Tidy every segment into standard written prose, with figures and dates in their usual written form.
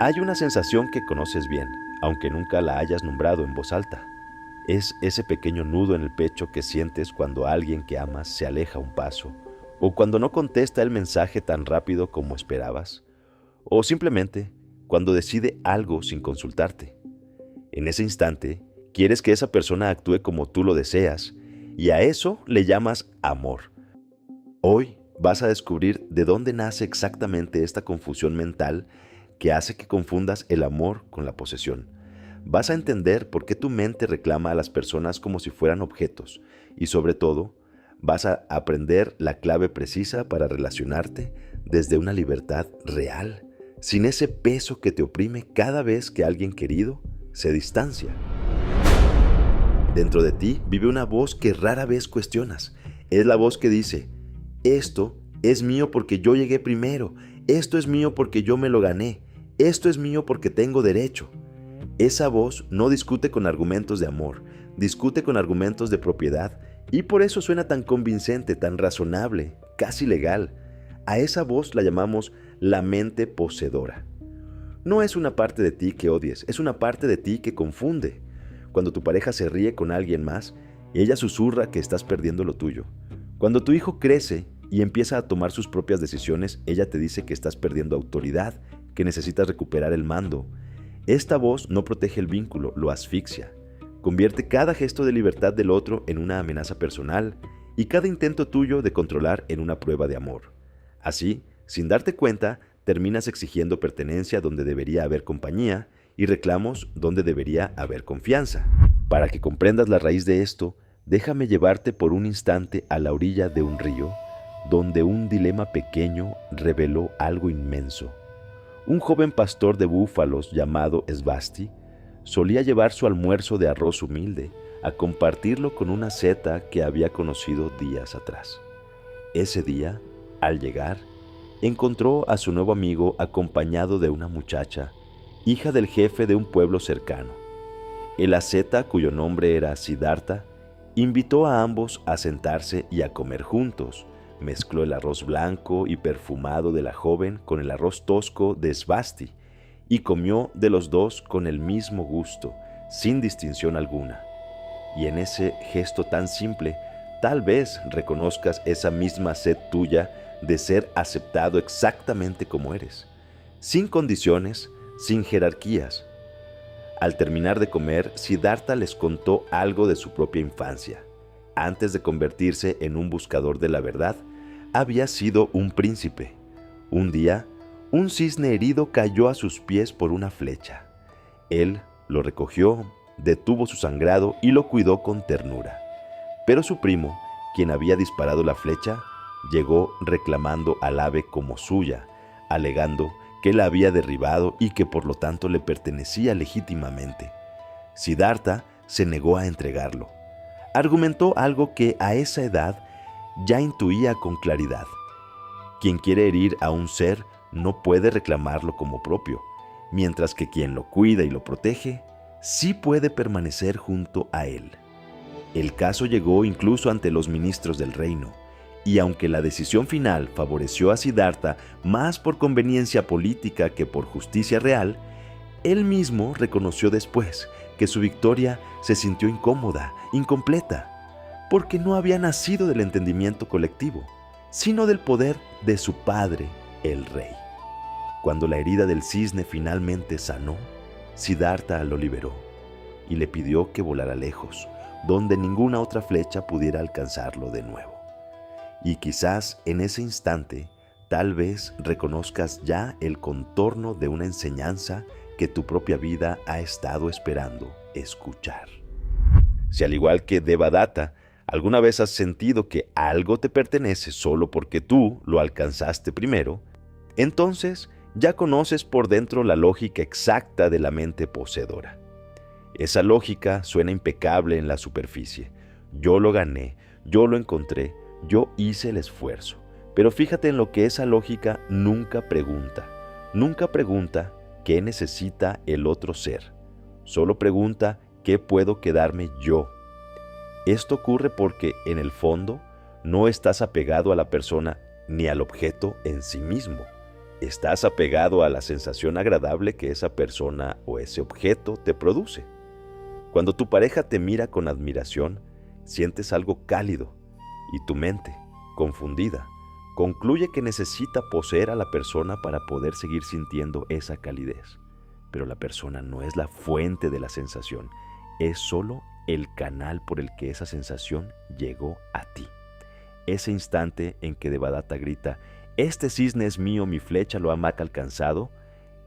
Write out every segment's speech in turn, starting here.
Hay una sensación que conoces bien, aunque nunca la hayas nombrado en voz alta. Es ese pequeño nudo en el pecho que sientes cuando alguien que amas se aleja un paso, o cuando no contesta el mensaje tan rápido como esperabas, o simplemente cuando decide algo sin consultarte. En ese instante, quieres que esa persona actúe como tú lo deseas, y a eso le llamas amor. Hoy vas a descubrir de dónde nace exactamente esta confusión mental que hace que confundas el amor con la posesión. Vas a entender por qué tu mente reclama a las personas como si fueran objetos y, sobre todo, vas a aprender la clave precisa para relacionarte desde una libertad real, sin ese peso que te oprime cada vez que alguien querido se distancia. Dentro de ti vive una voz que rara vez cuestionas. Es la voz que dice: esto es mío porque yo llegué primero, esto es mío porque yo me lo gané, esto es mío porque tengo derecho. Esa voz no discute con argumentos de amor, discute con argumentos de propiedad, y por eso suena tan convincente, tan razonable, casi legal. A esa voz la llamamos la mente poseedora. No es una parte de ti que odies, es una parte de ti que confunde. Cuando tu pareja se ríe con alguien más, ella susurra que estás perdiendo lo tuyo. Cuando tu hijo crece y empieza a tomar sus propias decisiones, ella te dice que estás perdiendo autoridad, que necesitas recuperar el mando. Esta voz no protege el vínculo, lo asfixia. Convierte cada gesto de libertad del otro en una amenaza personal y cada intento tuyo de controlar en una prueba de amor. Así, sin darte cuenta, terminas exigiendo pertenencia donde debería haber compañía y reclamos donde debería haber confianza. Para que comprendas la raíz de esto, déjame llevarte por un instante a la orilla de un río, donde un dilema pequeño reveló algo inmenso. Un joven pastor de búfalos llamado Svasti solía llevar su almuerzo de arroz humilde a compartirlo con una seta que había conocido días atrás. Ese día, al llegar, encontró a su nuevo amigo acompañado de una muchacha, hija del jefe de un pueblo cercano. El asceta, cuyo nombre era Siddhartha, invitó a ambos a sentarse y a comer juntos. Mezcló el arroz blanco y perfumado de la joven con el arroz tosco de Svasti y comió de los dos con el mismo gusto, sin distinción alguna. Y en ese gesto tan simple, tal vez reconozcas esa misma sed tuya de ser aceptado exactamente como eres, sin condiciones, sin jerarquías. Al terminar de comer, Siddhartha les contó algo de su propia infancia. Antes de convertirse en un buscador de la verdad, había sido un príncipe. Un día, un cisne herido cayó a sus pies por una flecha. Él lo recogió, detuvo su sangrado y lo cuidó con ternura. Pero su primo, quien había disparado la flecha, llegó reclamando al ave como suya, alegando que la había derribado y que por lo tanto le pertenecía legítimamente. Siddhartha se negó a entregarlo. Argumentó algo que a esa edad ya intuía con claridad. Quien quiere herir a un ser no puede reclamarlo como propio, mientras que quien lo cuida y lo protege sí puede permanecer junto a él. El caso llegó incluso ante los ministros del reino, y aunque la decisión final favoreció a Siddhartha más por conveniencia política que por justicia real, él mismo reconoció después que su victoria se sintió incómoda, incompleta, porque no había nacido del entendimiento colectivo, sino del poder de su padre, el rey. Cuando la herida del cisne finalmente sanó, Siddhartha lo liberó y le pidió que volara lejos, donde ninguna otra flecha pudiera alcanzarlo de nuevo. Y quizás en ese instante, tal vez reconozcas ya el contorno de una enseñanza que tu propia vida ha estado esperando escuchar. Si al igual que Devadatta, alguna vez has sentido que algo te pertenece solo porque tú lo alcanzaste primero, entonces ya conoces por dentro la lógica exacta de la mente poseedora. Esa lógica suena impecable en la superficie. Yo lo gané, yo lo encontré, yo hice el esfuerzo. Pero fíjate en lo que esa lógica nunca pregunta. Nunca pregunta qué necesita el otro ser. Solo pregunta qué puedo quedarme yo. Esto ocurre porque, en el fondo, no estás apegado a la persona ni al objeto en sí mismo. Estás apegado a la sensación agradable que esa persona o ese objeto te produce. Cuando tu pareja te mira con admiración, sientes algo cálido y tu mente, confundida, concluye que necesita poseer a la persona para poder seguir sintiendo esa calidez. Pero la persona no es la fuente de la sensación, es solo el canal por el que esa sensación llegó a ti. Ese instante en que Devadatta grita, «Este cisne es mío, mi flecha lo ha alcanzado»,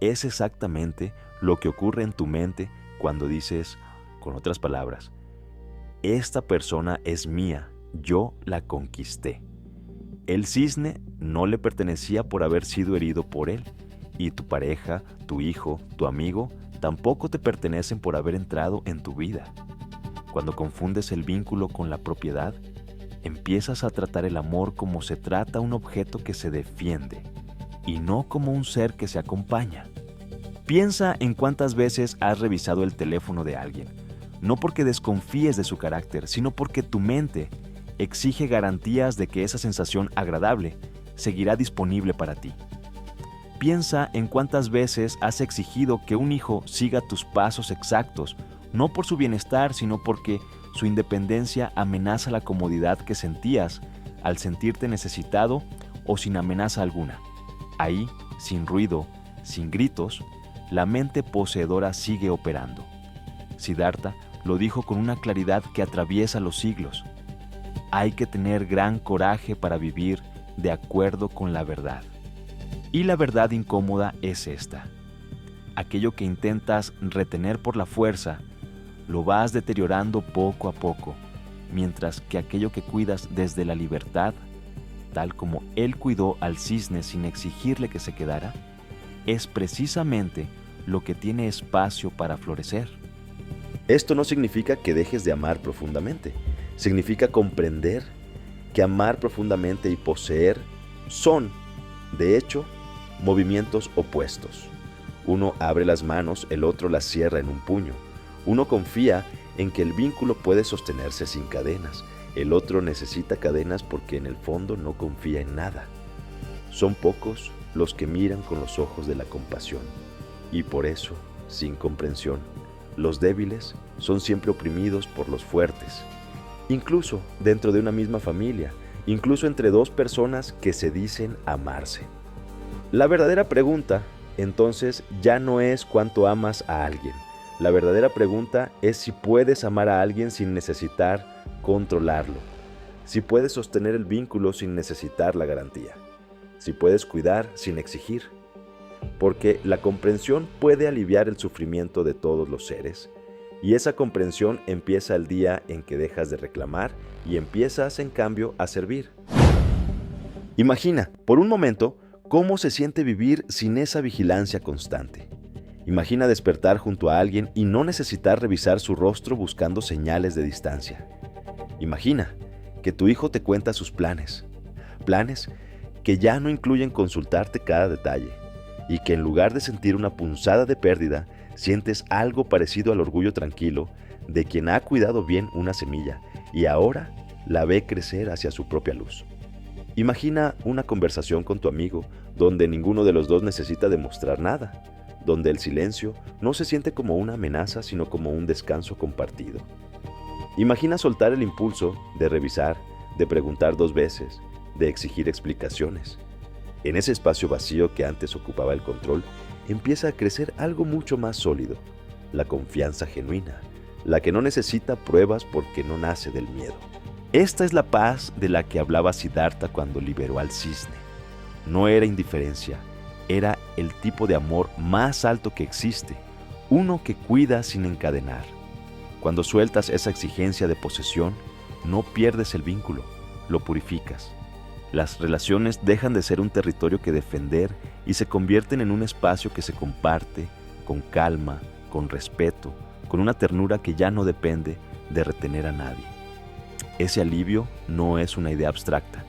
es exactamente lo que ocurre en tu mente cuando dices, con otras palabras, «Esta persona es mía, yo la conquisté». El cisne no le pertenecía por haber sido herido por él, y tu pareja, tu hijo, tu amigo, tampoco te pertenecen por haber entrado en tu vida. Cuando confundes el vínculo con la propiedad, empiezas a tratar el amor como se trata un objeto que se defiende, y no como un ser que se acompaña. Piensa en cuántas veces has revisado el teléfono de alguien, no porque desconfíes de su carácter, sino porque tu mente exige garantías de que esa sensación agradable seguirá disponible para ti. Piensa en cuántas veces has exigido que un hijo siga tus pasos exactos, no por su bienestar, sino porque su independencia amenaza la comodidad que sentías al sentirte necesitado o sin amenaza alguna. Ahí, sin ruido, sin gritos, la mente poseedora sigue operando. Siddhartha lo dijo con una claridad que atraviesa los siglos. Hay que tener gran coraje para vivir de acuerdo con la verdad. Y la verdad incómoda es esta. Aquello que intentas retener por la fuerza, lo vas deteriorando poco a poco, mientras que aquello que cuidas desde la libertad, tal como él cuidó al cisne sin exigirle que se quedara, es precisamente lo que tiene espacio para florecer. Esto no significa que dejes de amar profundamente. Significa comprender que amar profundamente y poseer son, de hecho, movimientos opuestos. Uno abre las manos, el otro las cierra en un puño. Uno confía en que el vínculo puede sostenerse sin cadenas. El otro necesita cadenas porque en el fondo no confía en nada. Son pocos los que miran con los ojos de la compasión. Y por eso, sin comprensión, los débiles son siempre oprimidos por los fuertes. Incluso dentro de una misma familia, incluso entre dos personas que se dicen amarse. La verdadera pregunta, entonces, ya no es cuánto amas a alguien. La verdadera pregunta es si puedes amar a alguien sin necesitar controlarlo. Si puedes sostener el vínculo sin necesitar la garantía. Si puedes cuidar sin exigir. Porque la comprensión puede aliviar el sufrimiento de todos los seres. Y esa comprensión empieza el día en que dejas de reclamar y empiezas, en cambio, a servir. Imagina, por un momento, cómo se siente vivir sin esa vigilancia constante. Imagina despertar junto a alguien y no necesitar revisar su rostro buscando señales de distancia. Imagina que tu hijo te cuenta sus planes. Planes que ya no incluyen consultarte cada detalle y que en lugar de sentir una punzada de pérdida, sientes algo parecido al orgullo tranquilo de quien ha cuidado bien una semilla y ahora la ve crecer hacia su propia luz. Imagina una conversación con tu amigo donde ninguno de los dos necesita demostrar nada, donde el silencio no se siente como una amenaza sino como un descanso compartido. Imagina soltar el impulso de revisar, de preguntar 2 veces, de exigir explicaciones. En ese espacio vacío que antes ocupaba el control, empieza a crecer algo mucho más sólido, la confianza genuina, la que no necesita pruebas porque no nace del miedo. Esta es la paz de la que hablaba Siddhartha cuando liberó al cisne. No era indiferencia, era el tipo de amor más alto que existe, uno que cuida sin encadenar. Cuando sueltas esa exigencia de posesión, no pierdes el vínculo, lo purificas. Las relaciones dejan de ser un territorio que defender y se convierten en un espacio que se comparte con calma, con respeto, con una ternura que ya no depende de retener a nadie. Ese alivio no es una idea abstracta,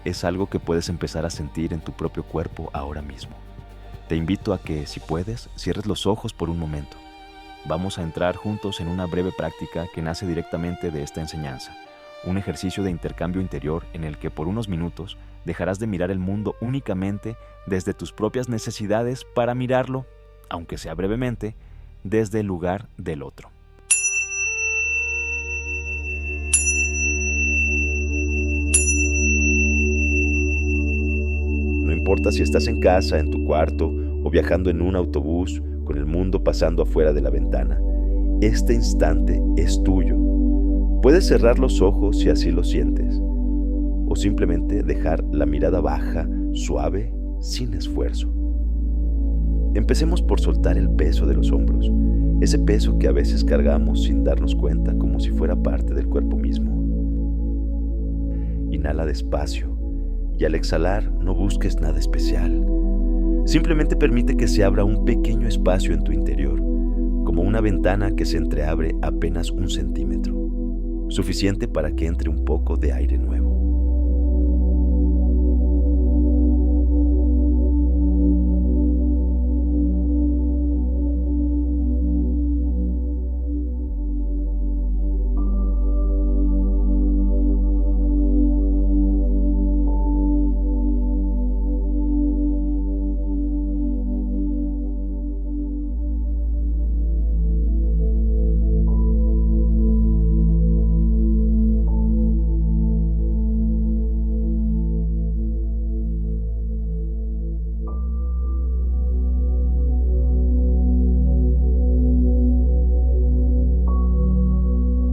es algo que puedes empezar a sentir en tu propio cuerpo ahora mismo. Te invito a que, si puedes, cierres los ojos por un momento. Vamos a entrar juntos en una breve práctica que nace directamente de esta enseñanza. un ejercicio de intercambio interior en el que por unos minutos dejarás de mirar el mundo únicamente desde tus propias necesidades para mirarlo, aunque sea brevemente, desde el lugar del otro. No importa si estás en casa, en tu cuarto o viajando en un autobús con el mundo pasando afuera de la ventana. Este instante es tuyo. Puedes cerrar los ojos si así lo sientes, o simplemente dejar la mirada baja, suave, sin esfuerzo. Empecemos por soltar el peso de los hombros, ese peso que a veces cargamos sin darnos cuenta como si fuera parte del cuerpo mismo. Inhala despacio y al exhalar no busques nada especial. Simplemente permite que se abra un pequeño espacio en tu interior, como una ventana que se entreabre apenas 1 centímetro, suficiente para que entre un poco de aire nuevo.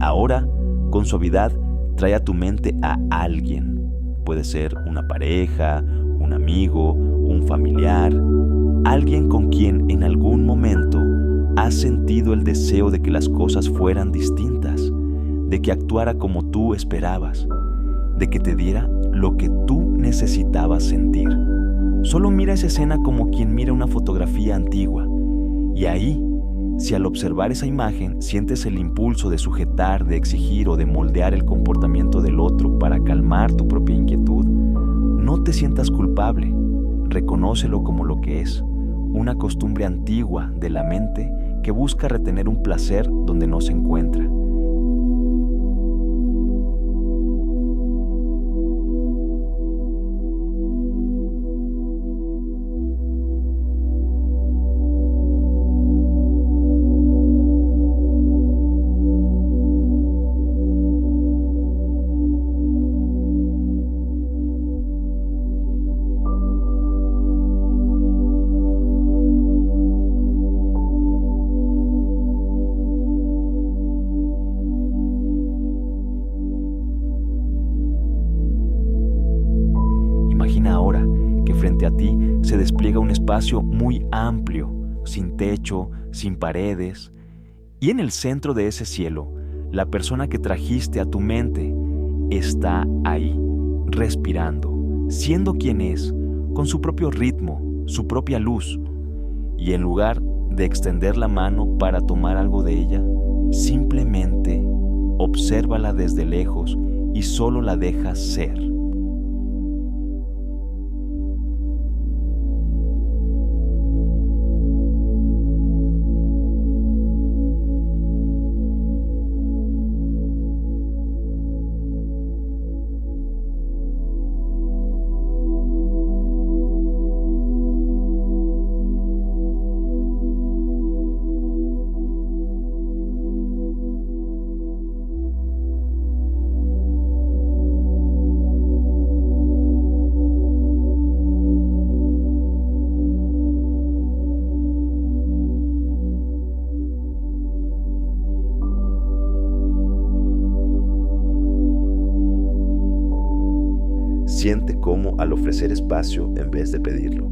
Ahora, con suavidad, trae a tu mente a alguien. Puede ser una pareja, un amigo, un familiar, alguien con quien en algún momento has sentido el deseo de que las cosas fueran distintas, de que actuara como tú esperabas, de que te diera lo que tú necesitabas sentir. Solo mira esa escena como quien mira una fotografía antigua, y ahí, si al observar esa imagen sientes el impulso de sujetar, de exigir o de moldear el comportamiento del otro para calmar tu propia inquietud, no te sientas culpable. Reconócelo como lo que es, una costumbre antigua de la mente que busca retener un placer donde no se encuentra. Imagina ahora que frente a ti se despliega un espacio muy amplio, sin techo, sin paredes, y en el centro de ese cielo, la persona que trajiste a tu mente está ahí, respirando, siendo quien es, con su propio ritmo, su propia luz, y en lugar de extender la mano para tomar algo de ella, simplemente obsérvala desde lejos y solo la dejas ser. Siente cómo al ofrecer espacio en vez de pedirlo,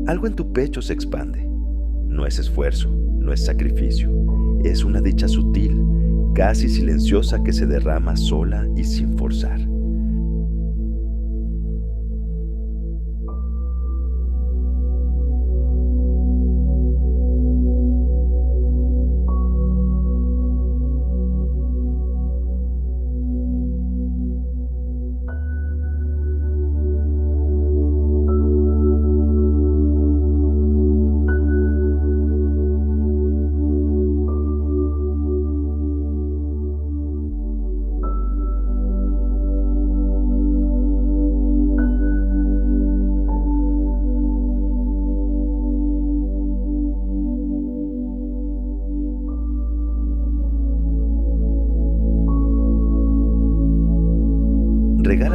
algo en tu pecho se expande. No es esfuerzo, no es sacrificio, es una dicha sutil, casi silenciosa que se derrama sola y sin forzar.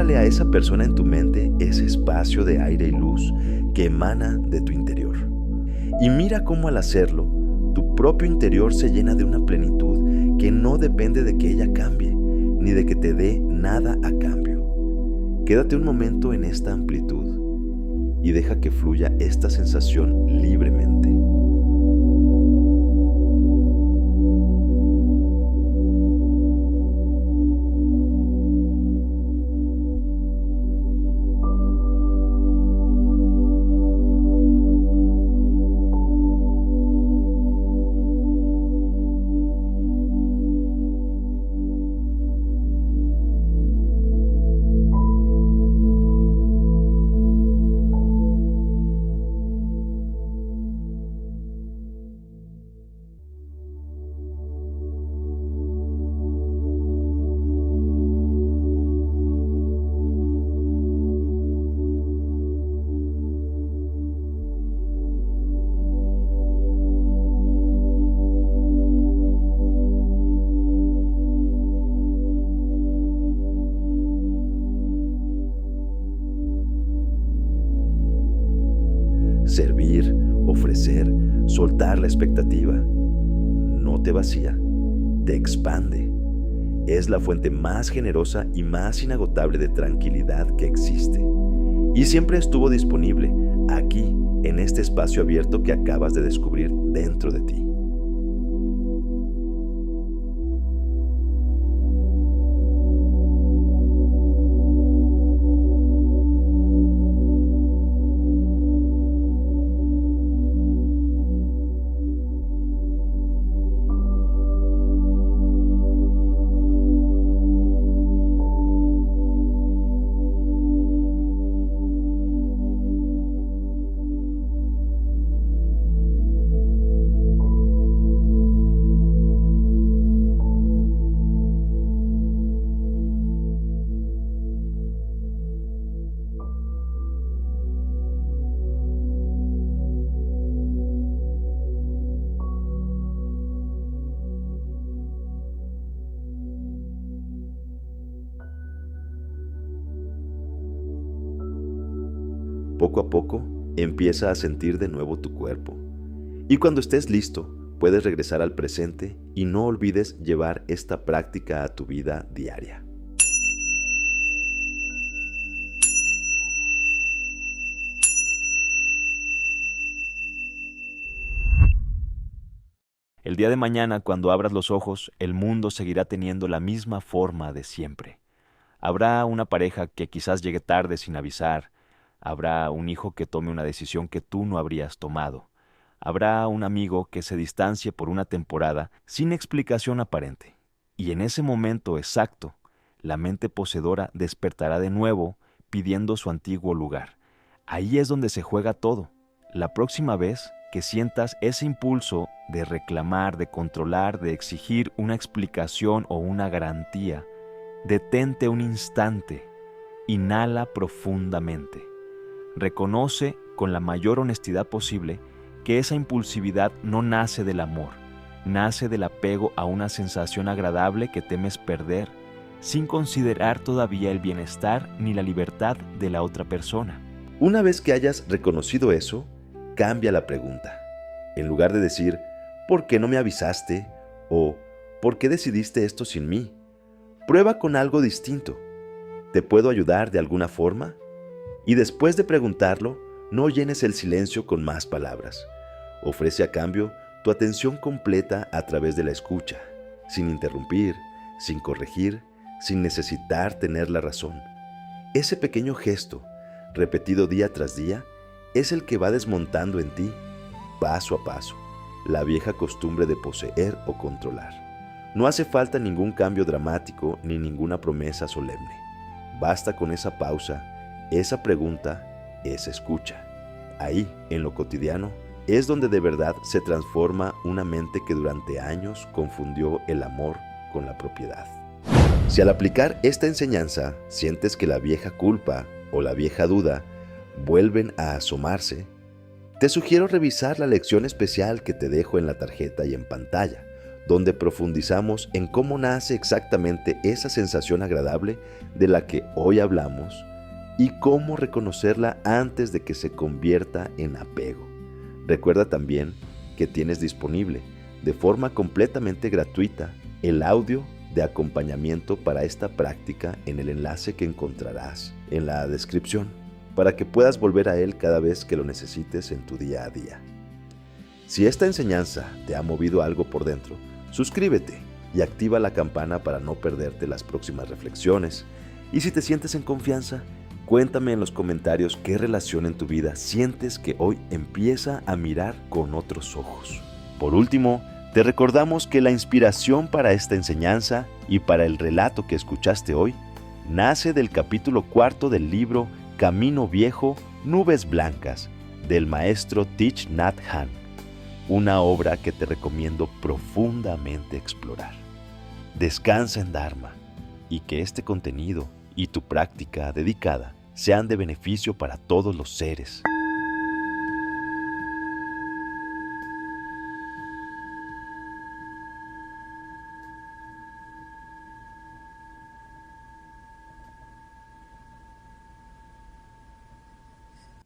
muéstrale a esa persona en tu mente ese espacio de aire y luz que emana de tu interior. Y mira cómo al hacerlo, tu propio interior se llena de una plenitud que no depende de que ella cambie, ni de que te dé nada a cambio. Quédate un momento en esta amplitud y deja que fluya esta sensación libremente. Servir, ofrecer, soltar la expectativa. No te vacía, te expande. Es la fuente más generosa y más inagotable de tranquilidad que existe. Y siempre estuvo disponible aquí, en este espacio abierto que acabas de descubrir dentro de ti. Poco a poco, empieza a sentir de nuevo tu cuerpo. Y cuando estés listo, puedes regresar al presente y no olvides llevar esta práctica a tu vida diaria. El día de mañana, cuando abras los ojos, el mundo seguirá teniendo la misma forma de siempre. Habrá una pareja que quizás llegue tarde sin avisar. Habrá un hijo que tome una decisión que tú no habrías tomado. Habrá un amigo que se distancie por una temporada sin explicación aparente. Y en ese momento exacto, la mente poseedora despertará de nuevo pidiendo su antiguo lugar. Ahí es donde se juega todo. La próxima vez que sientas ese impulso de reclamar, de controlar, de exigir una explicación o una garantía, detente un instante, inhala profundamente. Reconoce con la mayor honestidad posible que esa impulsividad no nace del amor, nace del apego a una sensación agradable que temes perder, sin considerar todavía el bienestar ni la libertad de la otra persona. Una vez que hayas reconocido eso, cambia la pregunta. En lugar de decir, ¿por qué no me avisaste? O ¿por qué decidiste esto sin mí? Prueba con algo distinto. ¿Te puedo ayudar de alguna forma? Y después de preguntarlo, no llenes el silencio con más palabras. Ofrece a cambio tu atención completa a través de la escucha, sin interrumpir, sin corregir, sin necesitar tener la razón. Ese pequeño gesto, repetido día tras día, es el que va desmontando en ti, paso a paso, la vieja costumbre de poseer o controlar. No hace falta ningún cambio dramático ni ninguna promesa solemne. Basta con esa pausa, esa pregunta, esa escucha. Ahí, en lo cotidiano, es donde de verdad se transforma una mente que durante años confundió el amor con la propiedad. Si al aplicar esta enseñanza sientes que la vieja culpa o la vieja duda vuelven a asomarse, te sugiero revisar la lección especial que te dejo en la tarjeta y en pantalla, donde profundizamos en cómo nace exactamente esa sensación agradable de la que hoy hablamos y cómo reconocerla antes de que se convierta en apego. Recuerda también que tienes disponible de forma completamente gratuita el audio de acompañamiento para esta práctica en el enlace que encontrarás en la descripción, para que puedas volver a él cada vez que lo necesites en tu día a día. Si esta enseñanza te ha movido algo por dentro, suscríbete y activa la campana para no perderte las próximas reflexiones. Y si te sientes en confianza, cuéntame en los comentarios qué relación en tu vida sientes que hoy empieza a mirar con otros ojos. Por último, te recordamos que la inspiración para esta enseñanza y para el relato que escuchaste hoy nace del capítulo 4 del libro Camino Viejo, Nubes Blancas, del maestro Thich Nhat Hanh, una obra que te recomiendo profundamente explorar. Descansa en Dharma y que este contenido y tu práctica dedicada sean de beneficio para todos los seres.